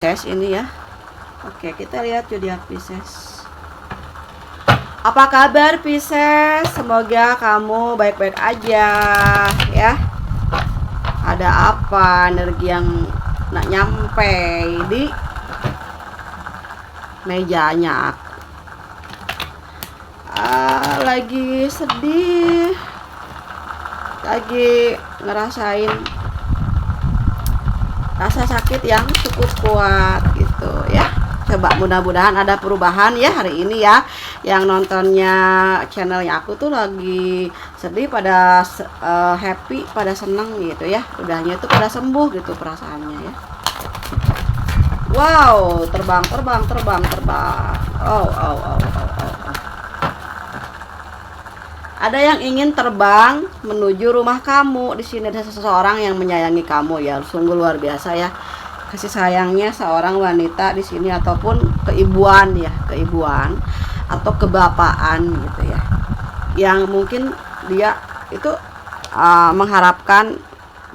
Pisces ini ya. Oke, kita lihat zodiak Pisces. Apa kabar Pisces? Semoga kamu baik-baik aja ya. Ada apa energi yang nak nyampe di mejanya? Lagi sedih, lagi ngerasain rasa sakit yang cukup kuat gitu ya. Coba mudah-mudahan ada perubahan ya hari ini ya. Yang nontonnya channelnya aku tuh lagi sedih pada happy, pada seneng gitu ya. Udahnya itu pada sembuh gitu perasaannya ya. Wow, terbang. Oh. Ada yang ingin terbang menuju rumah kamu. Di sini ada seseorang yang menyayangi kamu ya. Sungguh luar biasa ya. Kasih sayangnya seorang wanita di sini ataupun keibuan ya, keibuan atau kebapaan gitu ya. Yang mungkin dia itu mengharapkan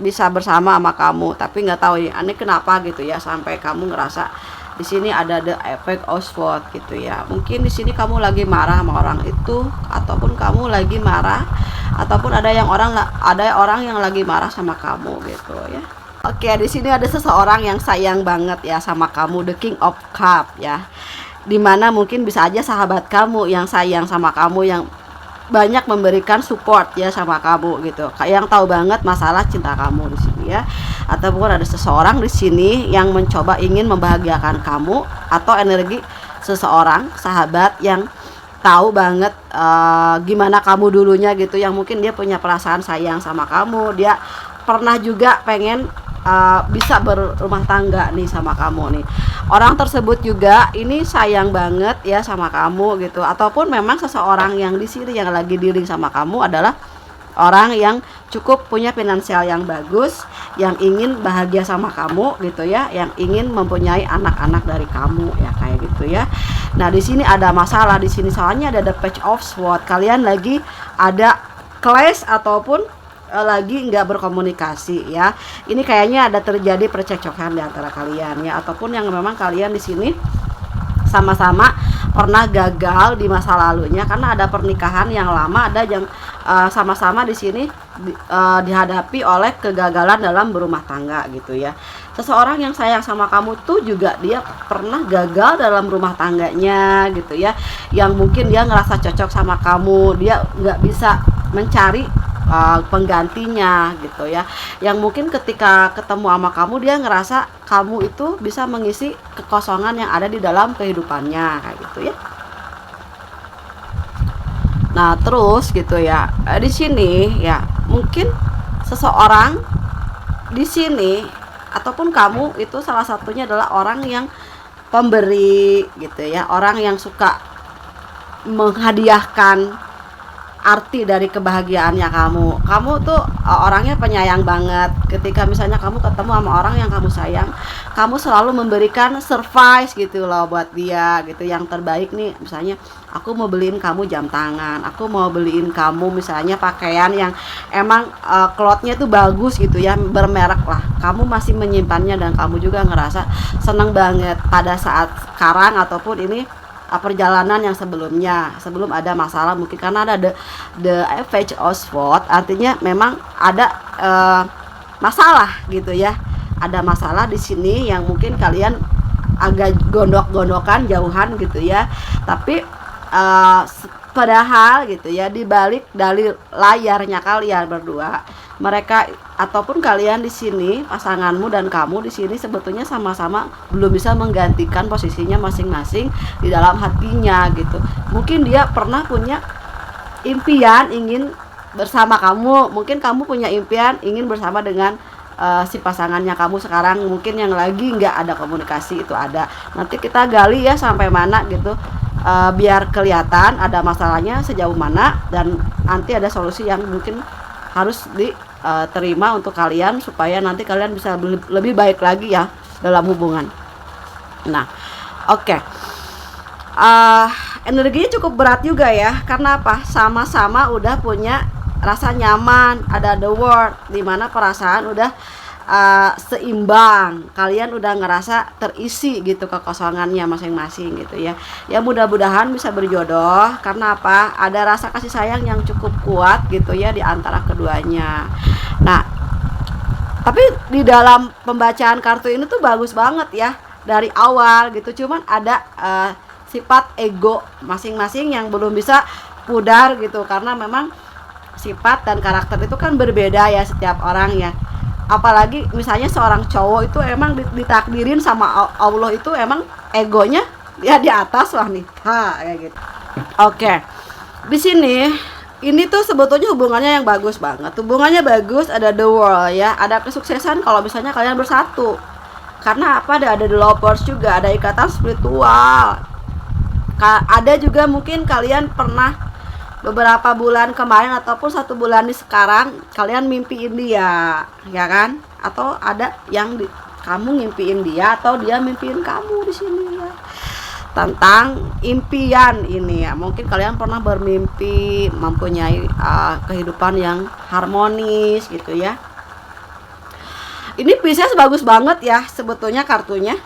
bisa bersama sama kamu, tapi nggak tahu ya, aneh kenapa gitu ya sampai kamu ngerasa di sini ada the effect of sword gitu ya. Mungkin di sini kamu lagi marah sama orang itu, ataupun kamu lagi marah, ataupun ada orang yang lagi marah sama kamu gitu ya. Oke, di sini ada seseorang yang sayang banget ya sama kamu, the King of Cup ya. Dimana mungkin bisa aja sahabat kamu yang sayang sama kamu, yang banyak memberikan support ya sama kamu gitu, kayak yang tahu banget masalah cinta kamu di sini ya. Ataupun ada seseorang di sini yang mencoba ingin membahagiakan kamu, atau energi seseorang sahabat yang tahu banget gimana kamu dulunya gitu, yang mungkin dia punya perasaan sayang sama kamu, dia pernah juga pengen bisa berumah tangga nih sama kamu nih. Orang tersebut juga ini sayang banget ya sama kamu gitu. Ataupun memang seseorang yang di sini yang lagi dealing sama kamu adalah orang yang cukup punya finansial yang bagus, yang ingin bahagia sama kamu gitu ya, yang ingin mempunyai anak-anak dari kamu ya, kayak gitu ya. Nah, di sini ada masalah di sini, soalnya ada the Page of Swords. Kalian lagi ada clash ataupun lagi nggak berkomunikasi ya. Ini kayaknya ada terjadi percekcokan di antara kalian ya, ataupun yang memang kalian di sini sama-sama pernah gagal di masa lalunya, karena ada pernikahan yang lama, ada yang sama-sama di sini dihadapi oleh kegagalan dalam berumah tangga gitu ya. Seseorang yang sayang sama kamu tuh juga dia pernah gagal dalam rumah tangganya gitu ya, yang mungkin dia ngerasa cocok sama kamu, dia nggak bisa mencari penggantinya gitu ya, yang mungkin ketika ketemu sama kamu dia ngerasa kamu itu bisa mengisi kekosongan yang ada di dalam kehidupannya kayak gitu ya. Nah, terus gitu ya, di sini ya mungkin seseorang di sini ataupun kamu itu salah satunya adalah orang yang pemberi gitu ya, orang yang suka menghadiahkan arti dari kebahagiaannya kamu tuh orangnya penyayang banget. Ketika misalnya kamu ketemu sama orang yang kamu sayang, kamu selalu memberikan service gitu loh buat dia gitu, yang terbaik nih. Misalnya aku mau beliin kamu jam tangan, aku mau beliin kamu misalnya pakaian yang emang clothnya tuh bagus gitu ya, bermerek lah, kamu masih menyimpannya dan kamu juga ngerasa seneng banget pada saat sekarang ataupun ini perjalanan yang sebelum ada masalah. Mungkin karena ada the Page of Swords, artinya memang ada masalah gitu ya, ada masalah di sini yang mungkin kalian agak gondok-gondokan jauhan gitu ya. Tapi padahal gitu ya, di balik dari layarnya kalian berdua, mereka ataupun kalian di sini, pasanganmu dan kamu di sini sebetulnya sama-sama belum bisa menggantikan posisinya masing-masing di dalam hatinya gitu. Mungkin dia pernah punya impian ingin bersama kamu, mungkin kamu punya impian ingin bersama dengan si pasangannya kamu sekarang, mungkin yang lagi nggak ada komunikasi itu ada. Nanti kita gali ya sampai mana gitu, biar kelihatan ada masalahnya sejauh mana, dan nanti ada solusi yang mungkin harus diterima untuk kalian supaya nanti kalian bisa lebih baik lagi ya dalam hubungan. Nah, oke. Energinya cukup berat juga ya, karena apa? Sama-sama udah punya rasa nyaman, ada the word, dimana perasaan udah seimbang, kalian udah ngerasa terisi gitu kekosongannya masing-masing gitu ya. Ya mudah-mudahan bisa berjodoh, karena apa? Ada rasa kasih sayang yang cukup kuat gitu ya di antara keduanya. Nah, tapi di dalam pembacaan kartu ini tuh bagus banget ya dari awal gitu. Cuman ada sifat ego masing-masing yang belum bisa pudar gitu, karena memang sifat dan karakter itu kan berbeda ya setiap orang ya. Apalagi misalnya seorang cowok itu emang ditakdirin sama Allah itu emang egonya ya di atas wanita kayak gitu. Oke. Di sini ini tuh sebetulnya hubungannya yang bagus banget. Hubungannya bagus, ada the world ya, ada kesuksesan kalau misalnya kalian bersatu. Karena apa? Ada the lovers juga, ada ikatan spiritual. Ada juga mungkin kalian pernah beberapa bulan kemarin ataupun 1 bulan di sekarang kalian mimpiin dia, ya kan? Atau ada yang kamu ngimpiin dia atau dia mimpiin kamu di sini ya. Tentang impian ini ya, mungkin kalian pernah bermimpi mempunyai kehidupan yang harmonis gitu ya. Ini Pisces bagus banget ya sebetulnya kartunya,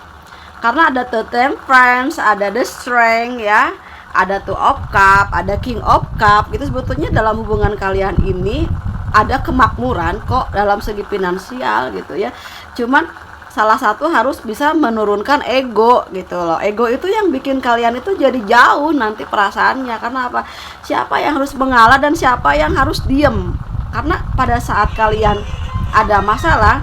karena ada the Temperance, ada the Strength ya, ada Two of Cup, ada King of Cup. Itu sebetulnya dalam hubungan kalian ini ada kemakmuran kok dalam segi finansial gitu ya. Cuman salah satu harus bisa menurunkan ego gitu loh. Ego itu yang bikin kalian itu jadi jauh nanti perasaannya. Karena apa? Siapa yang harus mengalah dan siapa yang harus diem. Karena pada saat kalian ada masalah,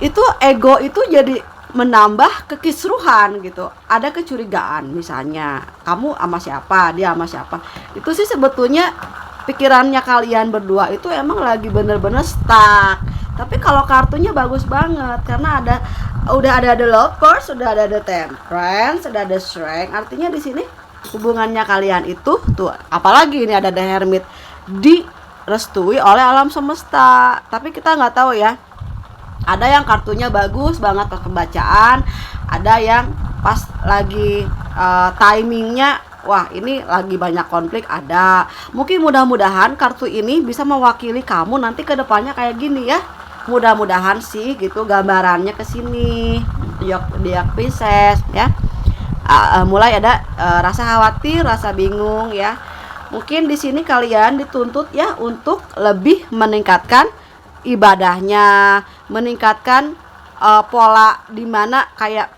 itu ego itu jadi menambah kekisruhan gitu. Ada kecurigaan misalnya, kamu sama siapa, dia sama siapa. Itu sih sebetulnya pikirannya kalian berdua itu emang lagi bener-bener stuck. Tapi kalau kartunya bagus banget karena udah ada the lovers, sudah ada the Temperance, sudah ada the Strength. Artinya di sini hubungannya kalian itu tuh, apalagi ini ada the Hermit, direstui oleh alam semesta. Tapi kita nggak tahu ya. Ada yang kartunya bagus banget pas pembacaan, ada yang pas lagi timingnya, wah ini lagi banyak konflik ada. Mungkin mudah-mudahan kartu ini bisa mewakili kamu nanti ke depannya kayak gini ya. Mudah-mudahan sih gitu gambarannya ke sini. Diak Pisces ya. Mulai ada rasa khawatir, rasa bingung ya. Mungkin di sini kalian dituntut ya untuk lebih meningkatkan ibadahnya, meningkatkan pola dimana kayak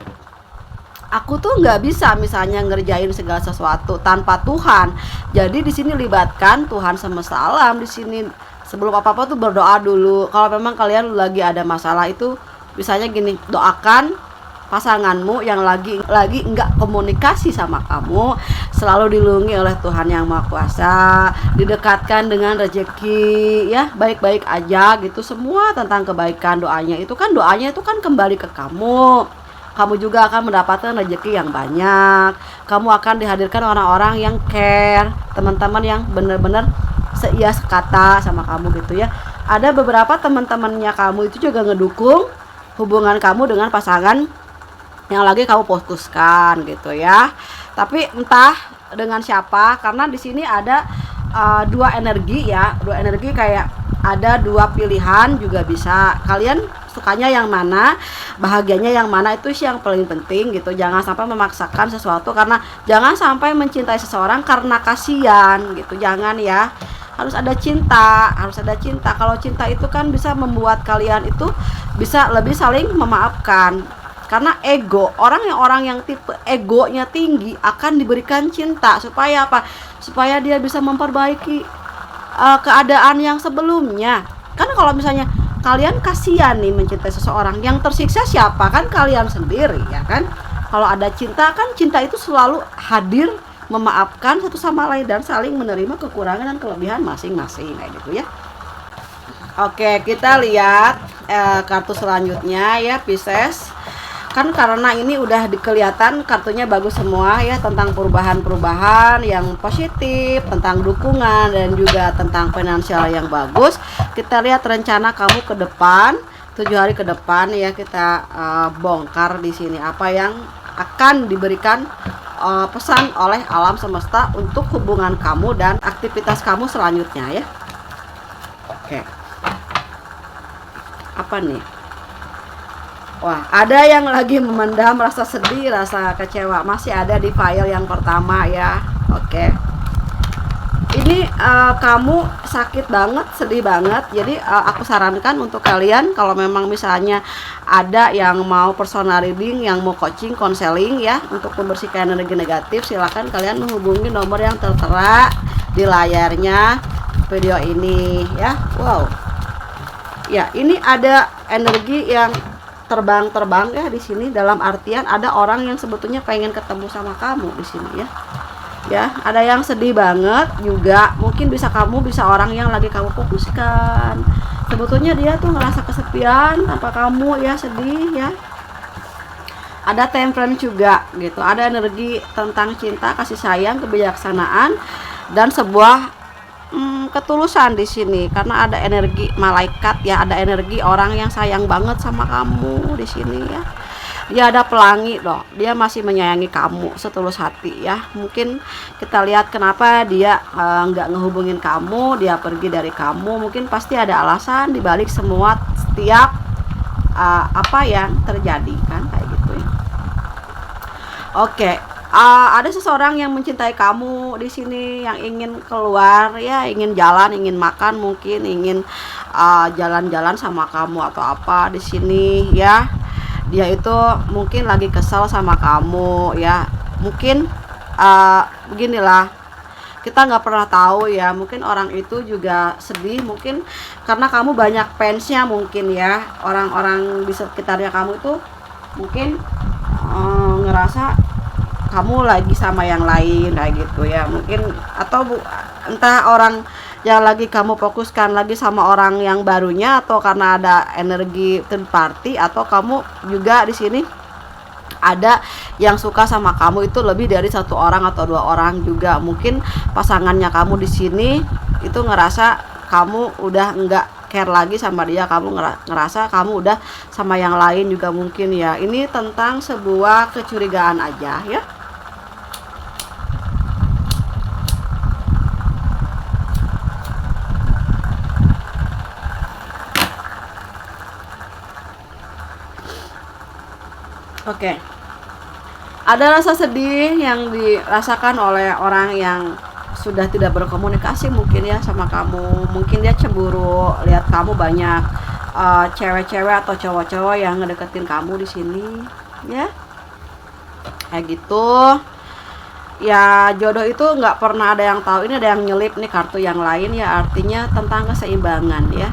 aku tuh nggak bisa misalnya ngerjain segala sesuatu tanpa Tuhan. Jadi di sini libatkan Tuhan semesta alam di sini. Sebelum apa-apa tuh berdoa dulu. Kalau memang kalian lagi ada masalah itu, misalnya gini, doakan pasanganmu yang lagi enggak komunikasi sama kamu selalu dilindungi oleh Tuhan yang Maha Kuasa, didekatkan dengan rezeki ya, baik-baik aja gitu. Semua tentang kebaikan doanya itu kan kembali ke kamu. Kamu juga akan mendapatkan rezeki yang banyak. Kamu akan dihadirkan orang-orang yang care, teman-teman yang benar-benar seia sekata sama kamu gitu ya. Ada beberapa teman-temannya kamu itu juga ngedukung hubungan kamu dengan pasangan yang lagi kamu fokuskan gitu ya. Tapi entah dengan siapa, karena di sini ada dua energi ya, dua energi kayak ada dua pilihan juga bisa. Kalian sukanya yang mana, bahagianya yang mana, itu sih yang paling penting gitu. Jangan sampai memaksakan sesuatu, karena jangan sampai mencintai seseorang karena kasihan gitu. Jangan ya. Harus ada cinta, Kalau cinta itu kan bisa membuat kalian itu bisa lebih saling memaafkan. Karena orang yang tipe egonya tinggi akan diberikan cinta supaya apa? Supaya dia bisa memperbaiki keadaan yang sebelumnya. Karena kalau misalnya kalian kasihan nih mencintai seseorang, yang tersiksa siapa? Kan kalian sendiri ya kan? Kalau ada cinta kan, cinta itu selalu hadir memaafkan satu sama lain dan saling menerima kekurangan dan kelebihan masing-masing kayak gitu ya. Oke, kita lihat kartu selanjutnya ya Pisces. Kan karena ini udah kelihatan kartunya bagus semua ya, tentang perubahan-perubahan yang positif, tentang dukungan dan juga tentang finansial yang bagus. Kita lihat rencana kamu ke depan 7 hari ke depan ya. Kita bongkar di sini apa yang akan diberikan pesan oleh alam semesta untuk hubungan kamu dan aktivitas kamu selanjutnya ya. Oke. Apa nih? Wah, ada yang lagi memendam rasa sedih, rasa kecewa. Masih ada di file yang pertama ya. Oke. Ini kamu sakit banget, sedih banget. Jadi aku sarankan untuk kalian kalau memang misalnya ada yang mau personal reading, yang mau coaching, konseling ya, untuk membersihkan energi negatif, silakan kalian menghubungi nomor yang tertera di layarnya video ini ya. Wow. Ya, ini ada energi yang terbang-terbang ya di sini, dalam artian ada orang yang sebetulnya pengen ketemu sama kamu di sini ya. Ya, ada yang sedih banget juga. Mungkin bisa orang yang lagi kamu fokuskan. Sebetulnya dia tuh ngerasa kesepian tanpa kamu ya, sedih ya. Ada temperance juga gitu. Ada energi tentang cinta, kasih sayang, kebijaksanaan dan sebuah ketulusan di sini, karena ada energi malaikat ya, ada energi orang yang sayang banget sama kamu di sini ya. Dia ada pelangi loh, dia masih menyayangi kamu setulus hati ya. Mungkin kita lihat kenapa dia nggak ngehubungin kamu, dia pergi dari kamu. Mungkin pasti ada alasan dibalik semua setiap apa yang terjadi kan, kayak gitu ya. Oke. Ada seseorang yang mencintai kamu di sini, yang ingin keluar ya, ingin jalan, ingin makan, mungkin ingin jalan-jalan sama kamu atau apa di sini ya. Dia itu mungkin lagi kesal sama kamu ya. Mungkin beginilah, kita nggak pernah tahu ya. Mungkin orang itu juga sedih, mungkin karena kamu banyak fansnya mungkin ya. Orang-orang di sekitarnya kamu itu mungkin ngerasa kamu lagi sama yang lain kayak gitu ya. Mungkin atau entah orang yang lagi kamu fokuskan lagi sama orang yang barunya, atau karena ada energi third party, atau kamu juga di sini ada yang suka sama kamu itu lebih dari satu orang atau dua orang juga. Mungkin pasangannya kamu di sini itu ngerasa kamu udah nggak care lagi sama dia, kamu ngerasa kamu udah sama yang lain juga mungkin ya. Ini tentang sebuah kecurigaan aja ya. Oke. Ada rasa sedih yang dirasakan oleh orang yang sudah tidak berkomunikasi mungkin ya sama kamu. Mungkin dia cemburu lihat kamu banyak cewek-cewek atau cowok-cowok yang ngedeketin kamu di sini ya. Kayak gitu. Ya, jodoh itu nggak pernah ada yang tahu. Ini ada yang nyelip nih kartu yang lain ya, artinya tentang keseimbangan ya.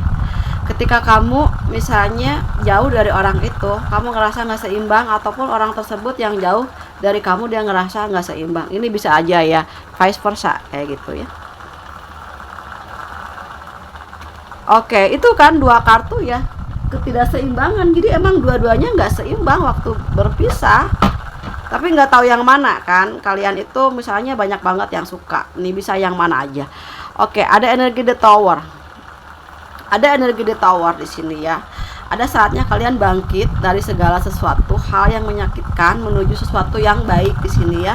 Ketika kamu misalnya jauh dari orang itu, kamu ngerasa nggak seimbang, ataupun orang tersebut yang jauh dari kamu dia ngerasa nggak seimbang. Ini bisa aja ya, vice versa kayak gitu ya. Oke, itu kan dua kartu ya, ketidakseimbangan. Jadi emang dua-duanya nggak seimbang waktu berpisah. Tapi nggak tahu yang mana kan. Kalian itu misalnya banyak banget yang suka. Nih bisa yang mana aja. Oke, ada energi the tower. Ada energi the tower di sini ya. Ada saatnya kalian bangkit dari segala sesuatu hal yang menyakitkan menuju sesuatu yang baik di sini ya.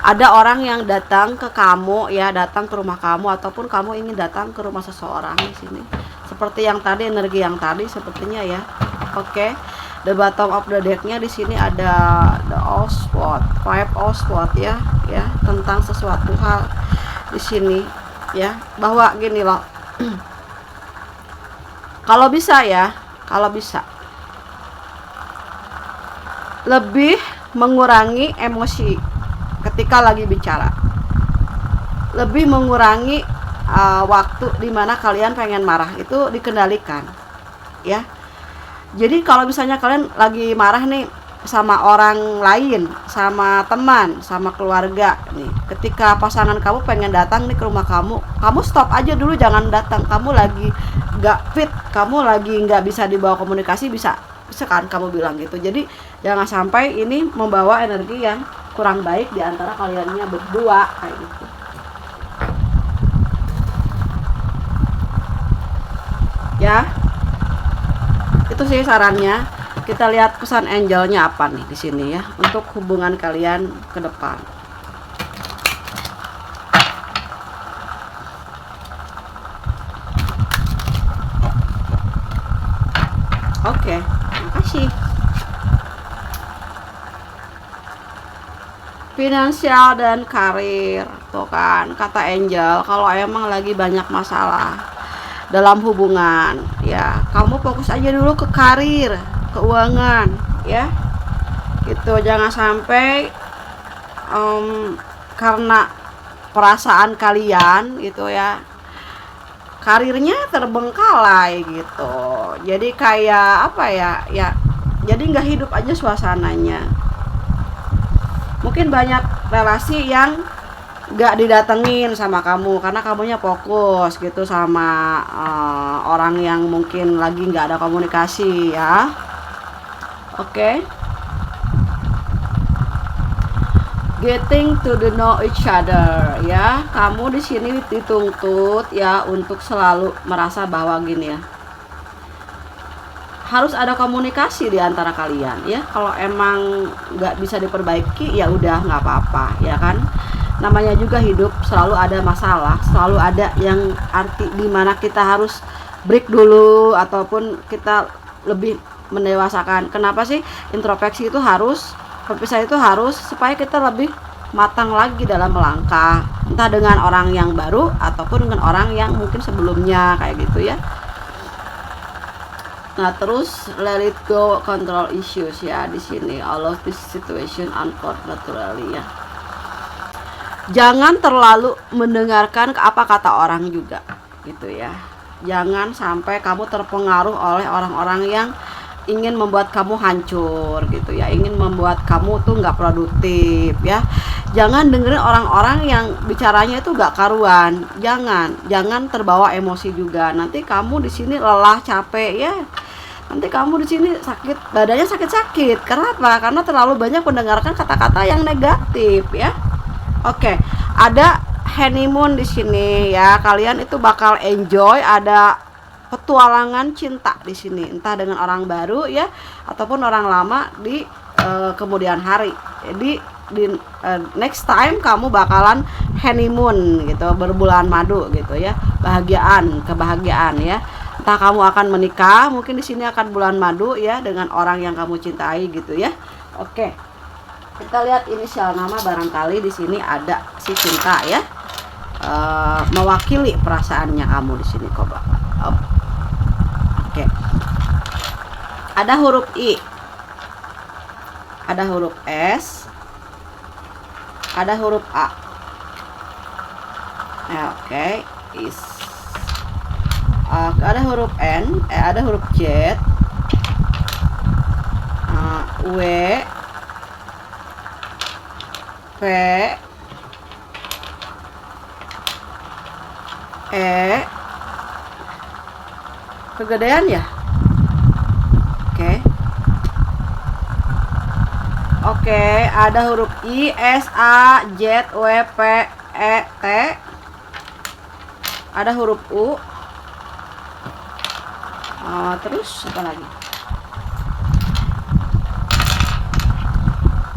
Ada orang yang datang ke kamu ya, datang ke rumah kamu, ataupun kamu ingin datang ke rumah seseorang di sini. Seperti yang tadi, energi yang tadi sepertinya ya. Oke. The bottom of the deck-nya di sini ada the Oswald, five Oswald ya, tentang sesuatu hal di sini ya, bahwa gini loh. Kalau bisa ya, kalau bisa lebih mengurangi emosi ketika lagi bicara, lebih mengurangi waktu dimana kalian pengen marah itu dikendalikan ya. Jadi kalau misalnya kalian lagi marah nih sama orang lain, sama teman, sama keluarga nih, ketika pasangan kamu pengen datang nih ke rumah kamu, kamu stop aja dulu, jangan datang. Kamu lagi gak fit, kamu lagi gak bisa dibawa komunikasi, bisa kan kamu bilang gitu. Jadi jangan sampai ini membawa energi yang kurang baik di antara kaliannya berdua kayak gitu ya. Itu sih sarannya. Kita lihat pesan angelnya apa nih di sini ya, untuk hubungan kalian ke depan. Oke, makasih. finansial dan karir. Tuh kan kata Angel, kalau emang lagi banyak masalah dalam hubungan ya, kamu fokus aja dulu ke karir, keuangan ya, gitu. Jangan sampai karena perasaan kalian gitu ya, karirnya terbengkalai gitu. Jadi kayak apa ya, jadi nggak hidup aja suasananya. Mungkin banyak relasi yang nggak didatengin sama kamu karena kamunya fokus gitu sama orang yang mungkin lagi nggak ada komunikasi ya. Oke. Getting to the know each other ya. Kamu di sini dituntut ya untuk selalu merasa bahwa gini ya, harus ada komunikasi di antara kalian ya. Kalau emang nggak bisa diperbaiki ya udah nggak apa-apa ya kan. Namanya juga hidup, selalu ada masalah, selalu ada yang arti dimana kita harus break dulu ataupun kita lebih mendewasakan. Kenapa sih introspeksi itu harus, berpisah itu harus supaya kita lebih matang lagi dalam melangkah, entah dengan orang yang baru ataupun dengan orang yang mungkin sebelumnya kayak gitu ya. Nah terus let it go, control issues ya di sini. All of this situation unfold naturally ya. Jangan terlalu mendengarkan apa kata orang juga gitu ya. Jangan sampai kamu terpengaruh oleh orang-orang yang ingin membuat kamu hancur gitu ya, ingin membuat kamu tuh nggak produktif ya. Jangan dengerin orang-orang yang bicaranya itu nggak karuan. Jangan terbawa emosi juga. Nanti kamu di sini lelah, capek ya. Nanti kamu di sini sakit, badannya sakit-sakit. Kenapa? Karena terlalu banyak mendengarkan kata-kata yang negatif ya. Oke, ada honeymoon di sini ya. Kalian itu bakal enjoy, ada petualangan cinta di sini, entah dengan orang baru ya ataupun orang lama di kemudian hari. Jadi di next time kamu bakalan honeymoon gitu, berbulan madu gitu ya. Kebahagiaan ya. Entah kamu akan menikah, mungkin di sini akan bulan madu ya dengan orang yang kamu cintai gitu ya. Oke. Kita lihat inisial nama, barangkali di sini ada si cinta ya, mewakili perasaannya kamu di sini kok. Oke. Ada huruf I, ada huruf S, ada huruf A. Oke. Ada huruf N, ada huruf Z, W, P, E, kegedean ya. Oke, ada huruf I, S, A, Z, W, P, E, T. Ada huruf U. Terus apa lagi?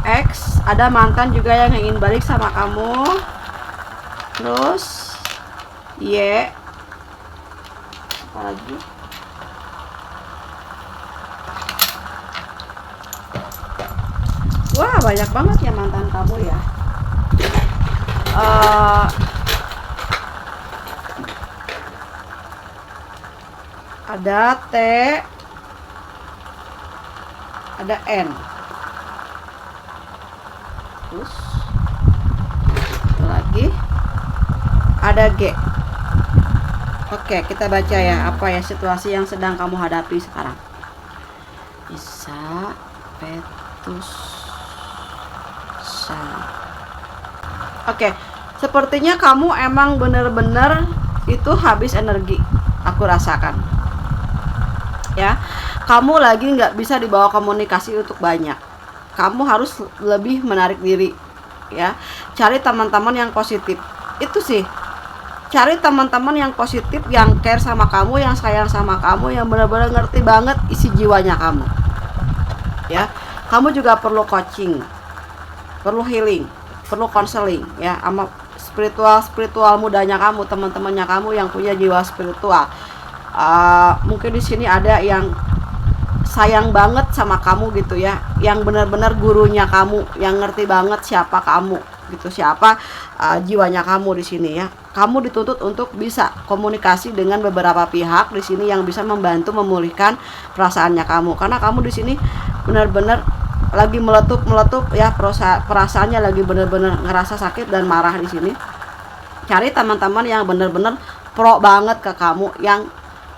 X, ada mantan juga yang ingin balik sama kamu. Terus Y, apa lagi? Wah, banyak banget ya mantan kamu ya. Ada T, ada N. Terus lagi ada G. Oke, kita baca ya apa ya situasi yang sedang kamu hadapi sekarang. Isa, Petus, San. Oke, sepertinya kamu emang bener-bener itu habis energi, aku rasakan ya. Kamu lagi nggak bisa dibawa komunikasi untuk banyak. Kamu harus lebih menarik diri ya. Cari teman-teman yang positif. Itu sih, cari teman-teman yang positif, yang care sama kamu, yang sayang sama kamu, yang benar-benar ngerti banget isi jiwanya kamu ya. Kamu juga perlu coaching, perlu healing, perlu counseling ya sama spiritual mudanya kamu, teman-temannya kamu yang punya jiwa spiritual. Mungkin di sini ada yang sayang banget sama kamu gitu ya, yang benar-benar gurunya kamu, yang ngerti banget siapa kamu gitu, siapa jiwanya kamu di sini ya. Kamu dituntut untuk bisa komunikasi dengan beberapa pihak di sini yang bisa membantu memulihkan perasaannya kamu, karena kamu di sini benar-benar lagi meletup ya, perasaannya lagi benar-benar ngerasa sakit dan marah di sini. Cari teman-teman yang benar-benar pro banget ke kamu, yang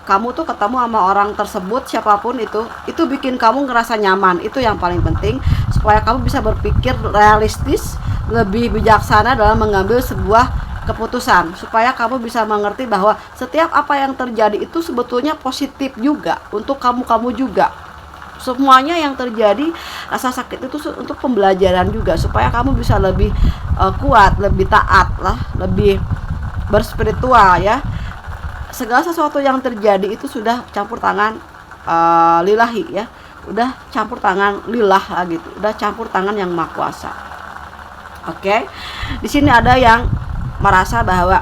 kamu tuh ketemu sama orang tersebut siapapun itu bikin kamu ngerasa nyaman. Itu yang paling penting, supaya kamu bisa berpikir realistis, lebih bijaksana dalam mengambil sebuah keputusan, supaya kamu bisa mengerti bahwa setiap apa yang terjadi itu sebetulnya positif juga untuk kamu juga. Semuanya yang terjadi, rasa sakit itu untuk pembelajaran juga, supaya kamu bisa lebih kuat, lebih taat lah, lebih berspiritual ya. Segala sesuatu yang terjadi itu sudah campur tangan lillahi ya, udah campur tangan lillah lah gitu, udah campur tangan yang maha kuasa. Oke. Di sini ada yang merasa bahwa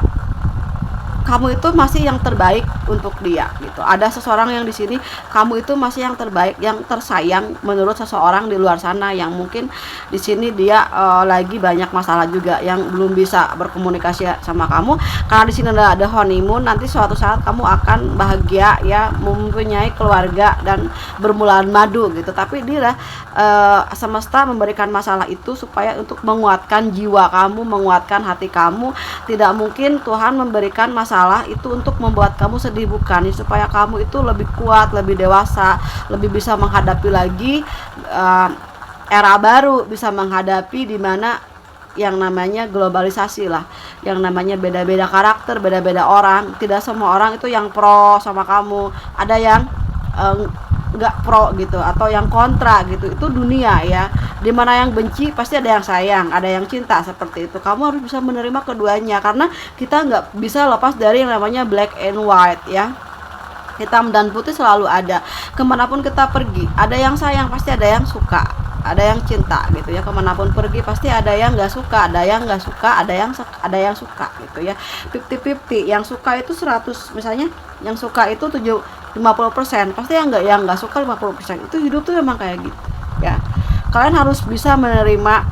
kamu itu masih yang terbaik untuk dia gitu. Ada seseorang yang di sini kamu itu masih yang terbaik, yang tersayang menurut seseorang di luar sana, yang mungkin di sini dia lagi banyak masalah juga, yang belum bisa berkomunikasi sama kamu. Karena di sini ada honeymoon, nanti suatu saat kamu akan bahagia ya, mempunyai keluarga dan bermulaan madu gitu. Tapi dia semesta memberikan masalah itu supaya untuk menguatkan jiwa kamu, menguatkan hati kamu. Tidak mungkin Tuhan memberikan masalah itu untuk membuat kamu sedih, bukan, supaya kamu itu lebih kuat, lebih dewasa, lebih bisa menghadapi lagi era baru, bisa menghadapi di mana yang namanya globalisasi lah, yang namanya beda-beda karakter, beda-beda orang. Tidak semua orang itu yang pro sama kamu, ada yang nggak pro gitu, atau yang kontra gitu. Itu dunia ya, dimana yang benci pasti ada yang sayang, ada yang cinta, seperti itu. Kamu harus bisa menerima keduanya, karena kita nggak bisa lepas dari yang namanya black and white ya, hitam dan putih selalu ada. Kemanapun kita pergi, ada yang sayang, pasti ada yang suka, ada yang cinta gitu ya. Kemanapun pergi pasti ada yang nggak suka, ada yang nggak suka, ada yang suka gitu ya. 50-50, yang suka itu 100, misalnya yang suka itu 50%, pasti yang nggak suka 50%. Itu hidup tuh memang kayak gitu ya. Kalian harus bisa menerima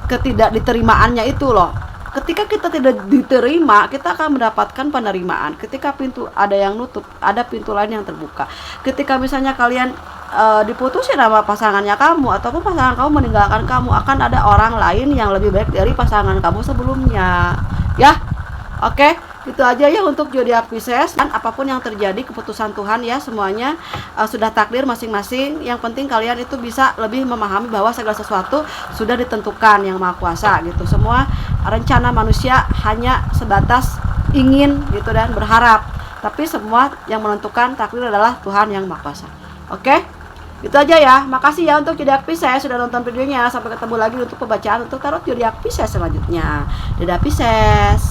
ketidakditerimaannya itu loh. Ketika kita tidak diterima, kita akan mendapatkan penerimaan. Ketika pintu ada yang nutup, ada pintu lain yang terbuka. Ketika misalnya kalian diputusin sama pasangannya kamu, ataupun pasangan kamu meninggalkan kamu, akan ada orang lain yang lebih baik dari pasangan kamu sebelumnya ya. Oke, itu aja ya untuk zodiak Pisces. Dan apapun yang terjadi, keputusan Tuhan ya, semuanya sudah takdir masing-masing. Yang penting kalian itu bisa lebih memahami bahwa segala sesuatu sudah ditentukan yang maha kuasa gitu. Semua rencana manusia hanya sebatas ingin gitu dan berharap, tapi semua yang menentukan takdir adalah Tuhan yang maha kuasa. Oke, itu aja ya. Makasih ya untuk zodiak Pisces sudah nonton videonya. Sampai ketemu lagi untuk pembacaan untuk tarot zodiak Pisces selanjutnya. Dadah Pisces.